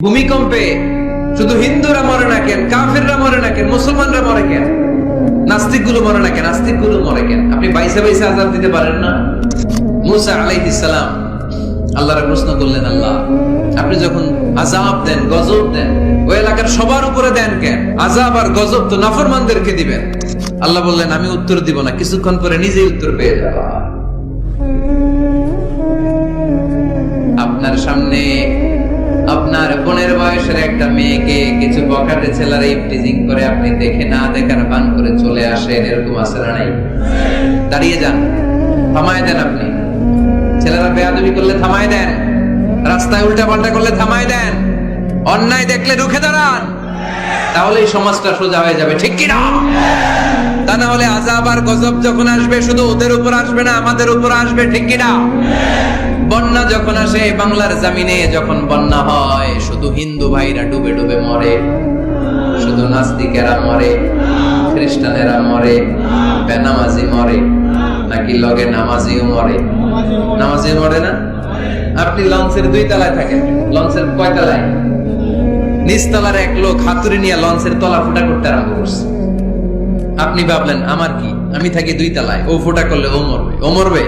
ভূমিকম্পে শুধু হিন্দুরা মরে না কেন, কাফেররা মরে না কেন, মুসলমানরা মরে কেন, নাস্তিক গুলো মরে না কেন, আস্তিক গুলো মরে কেন? আপনি বাইসে বাইসে আযাব দিতে পারেন না? মুসা আলাইহিস সালাম আল্লাহর প্রশ্ন করলেন, আল্লাহ আপনি যখন আযাব দেন, গজব দেন, ওই এলাকার সবার উপরে দেন কেন? আযাব আর গজব তো নাফরমানদেরকে দিবেন। আল্লাহ বললেন, আমি উত্তর দিব না, কিছুক্ষণ পরে নিজেই উত্তর পেয়ে যাবা। আপনার সামনে আপনার বোনের বয়সের একটা মেয়েকে কিছু বখাটে ছেলেরা ইফটিজিং করে আপনি দেখে না দেখার ভান করে চলে আসেন, এরকম আছে না নাই? দাঁড়িয়ে যান, থামায় দেন। আপনি ছেলেরা বেয়াদবি করলে থামায় দেন, রাস্তায় উল্টা পাল্টা করলে থামায় দেন, অন্যায় দেখলে রুখে দাঁড়ান, তাহলে এই সমাজটা সোজা হয়ে যাবে, ঠিক কি না? তা না হলে আযাব আর গজব যখন আসবে শুধু ওদের উপর আসবে না, আমাদের উপর আসবে, ঠিক কি না? বন্যা যখন আসে বাংলার জমিনে, যখন বন্যা হয় শুধু হিন্দু ভাইরা ডুবে ডুবে মরে, শুধু নাস্তিকেরা মরে, খ্রিস্টানেরা মরে, বেনামাজি মরে, নাকি লগে নামাজিও মরে? নামাজিও মরে না? আপনি লঞ্চের 2 তলায় থাকেন, লঞ্চের কয় তলায়? নিচতলার এক লোক হাতুড়ি নিয়ে লঞ্চের তলা ফুটা করতে আরম্ভ করছে। আপনি ভাবলেন আমার কি, আমি থাকি 2 তলায়, ও ফুটা করলে ও মরবে, ও মরবে,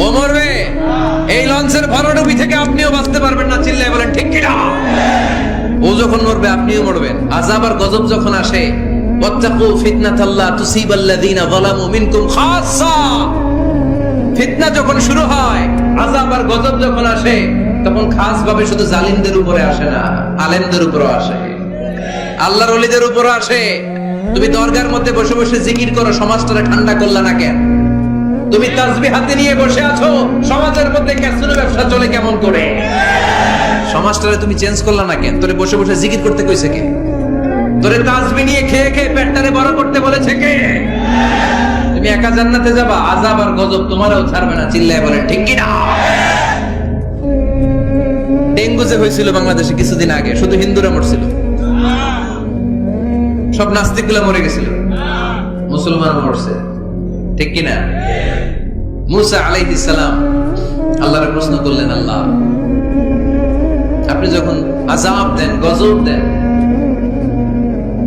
ও মরবে। এই লঞ্চের ভরাডুবি থেকে আপনিও বাঁচতে পারবেন না, চিল্লায় বলেন ঠিক কি না? ও যখন মরবে আপনিও মরবেন। আযাব আর গজব যখন আসে, ওয়াত্তাকু ফিতনাতাল্লাহ তুসিবাল্লাযিনা যালামু মিনকুম খাসসা, ফিতনা যখন শুরু হয়, আযাব আর গজব যখন আসে, তখন খাস ভাবে শুধু জালিমদের উপরে আসে না, আলেমদের উপরও আসে, আল্লাহর ওলিদের উপরও আসে। তুমি দরগার মধ্যে বসে বসে জিকির করো, সমাজটারে ঠান্ডা করলা না কেন? তুমি তাসবিহ হাতে নিয়ে বসে আছো, সমাজের মধ্যে ক্যাসিনো ব্যবসা চলে কেমন করে? সমাজটারে তুমি চেঞ্জ করলা না কেন? তোরে বসে বসে জিকির করতে কইছে কে? তোরে তাসবিহ নিয়ে খেয়ে খেয়ে পেটটারে বড় করতে বলেছে কে? তুমি একা জান্নাতে যাবা, আযাব আর গজব তোমারও ছাড়বে না, চিল্লায় বলে ঠিক কি না? ডেঙ্গু যে হয়েছিল বাংলাদেশে কিছুদিন আগে, শুধু হিন্দুরা মরছিল, সব নাস্তিকগুলো মরে গেছিল, মুসলমান মরছে, ঠিক কি না? মুসা আলাইহিস সালাম আল্লাহর প্রশ্ন করলেন, আল্লাহ আপনি যখন আযাব দেন, গজব দেন,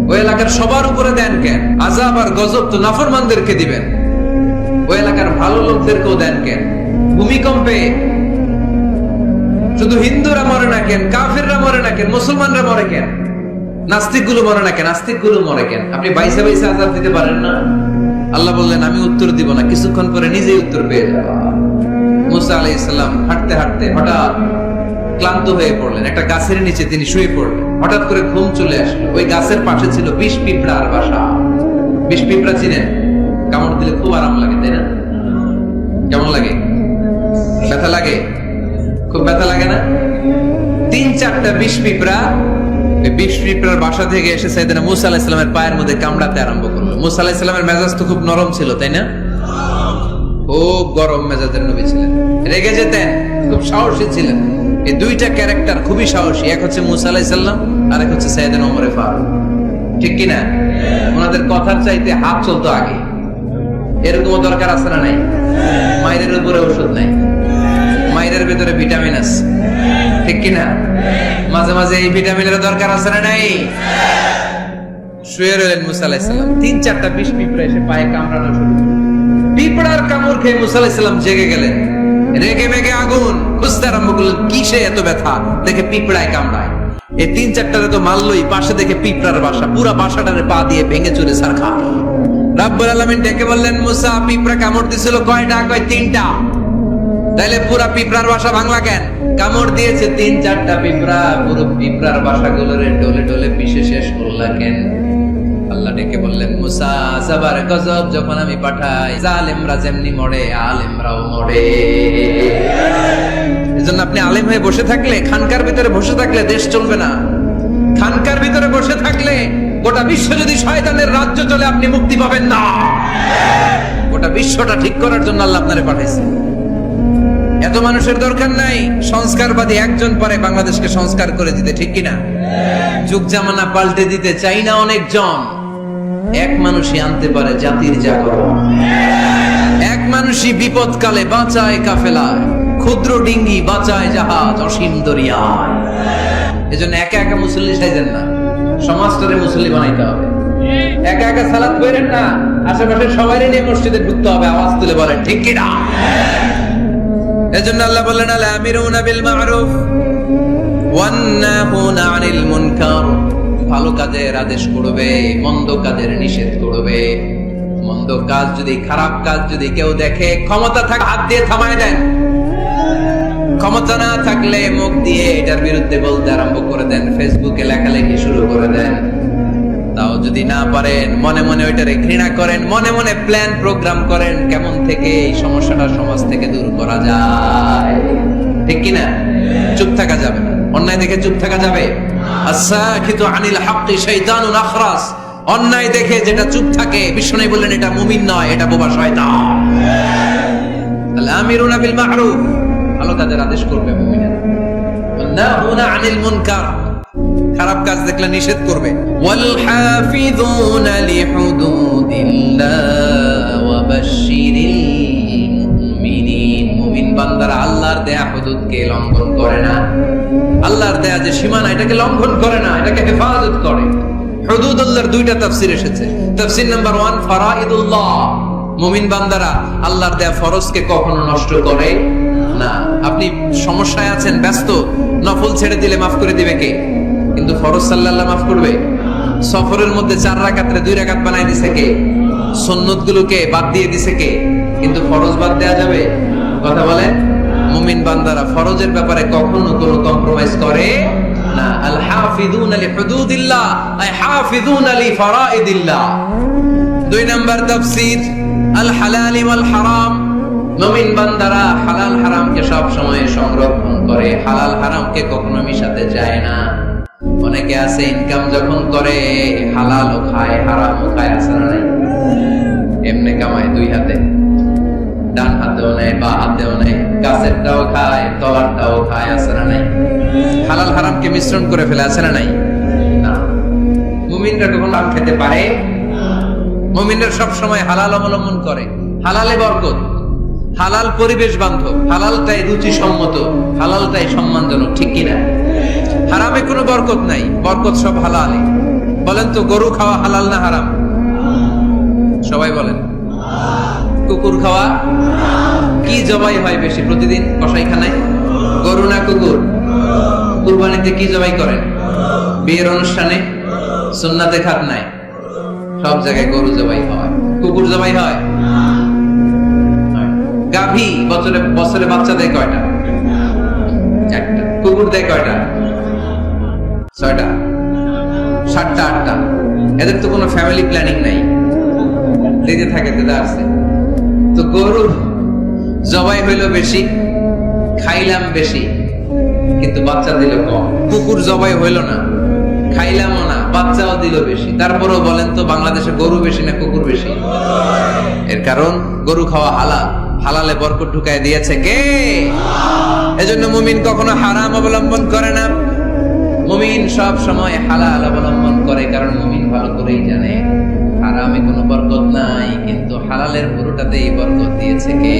ওই এলাকার সবার উপরে দেন কেন? আযাব আর গজব তো নাফরমানদেরকে দিবেন, ওই এলাকার ভালো লোকদেরকেও দেন কেন? ভূমিকম্পে শুধু হিন্দুরা মরে না কেন, কাফেররা মরে না কেন, মুসলমানরা মরে কেন, নাস্তিক গুলো মরে না কেন, আস্তিক গুলো মরে কেন? আপনি বাইসে বাইসে আযাব দিতে পারেন না? আল্লাহ বললেন, আমি উত্তর দিব না, কিছুক্ষণ পরে নিজেই উত্তর পেয়ে যাবা। মুসা আলাইহিস সালাম হাঁটতে হাঁটতে হঠাৎ ক্লান্ত হয়ে পড়লেন, একটা গাছের নিচে তিনি শুয়ে পড়লেন। হঠাৎ করে ঘুম চলে আসলো। ওই গাছের পাশে ছিল বিষ পিঁপড়ার বাসা। বিষ পিঁপড়া চিনেন? কামড় দিলে খুব আরাম লাগে, তাই না? কেমন লাগে? ব্যথা লাগে? খুব ব্যথা লাগে না? 3-4টা বিষ পিঁপড়া বিষ পিঁপড়ার বাসা থেকে এসে সাইয়েদনা মুসা আলাইহিস সালামের পায়ের মধ্যে কামড়াতে আরম্ভ করলো। মুসা আলাইহিস সালামের মেজাজ তো খুব নরম ছিল, তাই না? খুব গরম মেজাজের নবী ছিলেন, রেগে যেতেন, খুব সাহসী ছিলেন। এই 2টা ক্যারেক্টার খুবই সাহসী, এক হচ্ছে মুসা আলাইহিস সালাম, আর এক হচ্ছে সাইয়েদনা ওমরে ফারুক, ঠিক কি না? ওনাদের কথার চাইতে হাত চলতো আগে। এরকম দরকার আছে না নাই? মায়ের উপরে ওষুধ নাই, মায়ের ভিতরে ভিটামিন আছে, ঠিক কি না? মাঝে মাঝে এই ভিটামিনের দরকার আছে না নাই? শুয়ে রইলেন মুসা আলাইহিস সালাম, 3-4টা বিষ পিঁপড়া এসে পায়ে কামড়ানো শুরু করলো। পিঁপড়ার কামড় খেয়ে মুসা আলাইহিস সালাম জেগে গেলেন, রেগে মেগে আগুন, খুঁজতে আরম্ভ করলেন কিসে এত ব্যথা। দেখে পিঁপড়ায় কামড়ায়। এই 3-4টারে তো মারলই, পাশে দেখে পিঁপড়ার বাসা, পুরা বাসাটারে পা দিয়ে ভেঙে চুরে ছারখার। রাব্বুল আলামিন ডেকে বললেন, মুসা পিঁপড়া কামড় দিছিল কয়টা? কয় 3টা। তাইলে পুরা পিঁপড়ার বাসা ভাঙলা কেন? কামড় দিয়েছে 3-4টা পিঁপড়া, পুরো পিঁপড়ার বাসাগুলোরে ডলে ডলে পিষে শেষ করলা কেন? আল্লাহ ডেকে বললেন, মুসা আযাব আর গজব যখন আমি পাঠাই, জালেমরা যেমনি মরে, আলেমরাও মরে। এজন্য আপনি আলেম হয়ে বসে থাকলে, খানকার ভিতরে বসে থাকলে দেশ চলবে না। খানকার ভিতরে বসে থাকলে গোটা বিশ্ব যদি শয়তানের রাজ্য চলে, আপনি মুক্তি পাবেন না। গোটা বিশ্বটা ঠিক করার জন্য আল্লাহ আপনারে পাঠাইছে। এত মানুষের দরকার নাই, সংস্কারবাদী একজন পারে বাংলাদেশকে সংস্কার করে দিতে, ঠিক কিনা? যুগ জামানা পাল্টে দিতে চাই না অনেকজন, এক মানুষই আনতে পারে জাতির জাগরণ। এক মানুষই বিপদকালে বাঁচায় কাফেলায়, ক্ষুদ্র ডিঙ্গি বাঁচায় জাহাজ অসীম দরিয়ায়। এজন্য একা একা মুসল্লি সাইজেন না, সমাজটারে মুসল্লি বানাইতে হবে। একা একা সালাত করেন না, আশেপাশে সবাই নিয়ে মসজিদে ঢুকতে হবে, আওয়াজ তুলে বলেন ঠিক কি না। এজন্য আল্লাহ বললেন আল আমিরুনা বিল মারুফ ওয়ান নাহুনা আনিল মুনকার, ভালো কাজের আদেশ করবে, মন্দ কাজের নিষেধ করবে। মন্দ কাজ যদি, খারাপ কাজ যদি কেউ দেখে, ক্ষমতা থাকে হাত দিয়ে থামায় দেন, ক্ষমতা না থাকলে মুখ দিয়ে এটার বিরুদ্ধে বলতে আরম্ভ করে দেন, ফেসবুকে লেখালেখি শুরু করে দেন। তাও যদি না পারেন, মনে মনে ওইটারে ঘৃণা করেন, মনে মনে প্ল্যান প্রোগ্রাম করেন কেমন থেকে এই সমস্যাটা সমাজ থেকে দূর করা যায়, ঠিক কিনা? চুপ থাকা যাবে না, অন্যায় দেখে চুপ থাকা যাবে? আস-সাকিতু আনিল হাক্কি শাইতানুন আখরাস, অন্যায় দেখে যেটা চুপ থাকে, বিষ্ণু বললেন এটা মুমিন নয়, এটা বোবা শয়তান। আল আমিরুনা বিল মারুফ, ভালো কাজের আদেশ করবে মুমিনেরা, ওয়ান নাহুনা আনিল মুনকার, খারাপ কাজ দেখলে নিষেধ করবে। ওয়াল হাফিযুনা লিহুদুদিল্লাহ ওয়া বাশশিরিল মুমিনিন, মুমিন বান্দারা আল্লাহর দেয়া হুদুদকে লঙ্ঘন করে না, আল্লাহর দেয়া যে সীমানা এটাকে লঙ্ঘন করে না, এটাকে হেফাজত করে। হুদুদুল্লাহর দুইটা তাফসীর এসেছে। তাফসীর নাম্বার 1 ফারাইদুল্লাহ, মুমিন বান্দারা আল্লাহর দেয়া ফরজকে কখনো নষ্ট করে না। আপনি সমস্যায় আছেন, ব্যস্ত, নফল ছেড়ে দিলে মাফ করে দিবে কে? কিন্তু ফরজ সাল্লাল্লাহ মাফ করবে? সফরের মধ্যে 4 রাকাতে 2 রাকাত বানাই দিছে কে? সুন্নাত গুলোকে বাদ দিয়ে দিছে কে? কিন্তু ফরজ বাদ দেয়া যাবে? কথা বলেন। মুমিন বান্দারা ফরজের ব্যাপারে কখনো কোনো কম্প্রোমাইজ করে না। আল হাফিযুনা লিহুদুদিল্লাহ আই হাফিযুনা লিফারাইদিল্লাহ। 2 নাম্বার তাফসীর আল হালাল ওয়াল হারাম, মুমিন বান্দারা হালাল হারামকে সব সময় সংরক্ষণ করে, হালাল হারামকে কখনো মিশাতে চায় না। অনেকে আছে ইনকাম যখন করে হালালও খায় হারামও খায়, আছে না নাই? এমনি কামায় 2 হাতে, ডান হাতেও নেয় বা হাতেও নেয়, কাছেরটাও খায় তলারটাও খায়, আছে না নাই? হালাল হারামকে মিশ্রণ করে ফেলে, আছে না নাই? না, মুমিনরা কখনো হারাম খেতে পারে? মুমিনরা সব সময় হালাল অবলম্বন করে। হালালে বরকত, হালাল পরিবেশ বান্ধব, হালালটাই রুচিসম্মত, হালালটাই সম্মানজনক, ঠিক কিনা? হারামে কোনো বরকত নাই, বরকত সব হালালে। বলেন তো গরু খাওয়া হালাল না হারাম? সবাই বলেন। কুকুর খাওয়া? কি জবাই হয় বেশি প্রতিদিন কসাইখানায়? গরু না কুকুর? কুরবানিতে কি জবাই করেন? বিয়ের অনুষ্ঠানে, সুন্নাতে খাতনায়, সব জায়গায় গরু জবাই হয়, কুকুর জবাই হয়? গাভী বছরে বছরে বাচ্চা দেয় কয়টা? 1টা। কুকুর দেয় কয়টা? 6টা, 7টা, 8টা। এদের তো কোনো ফ্যামিলি প্ল্যানিং নাই, দিতে থাকে দিতে আসছে। তো গরু জবাই হইল বেশি, খাইলাম বেশি, কিন্তু বাচ্চা দিল কম। কুকুর জবাই হইল না, খাইলামও না, বাচ্চাও দিল বেশি। তারপরেও বলেন তো বাংলাদেশে গরু বেশি না কুকুর বেশি? এর কারণ গরু খাওয়া হালাল, হালালে বরকত ঢুকায় দিয়েছে কে? এজন্য মুমিন কখনো হারাম অবলম্বন করে না, মুমিন সব সময় হালাল অবলম্বন করে, কারণ মুমিন ভালো করেই জানে হারামে কোনো বরকত নাই, কিন্তু হালালের পুরোটাতেই বরকত দিয়েছে কে?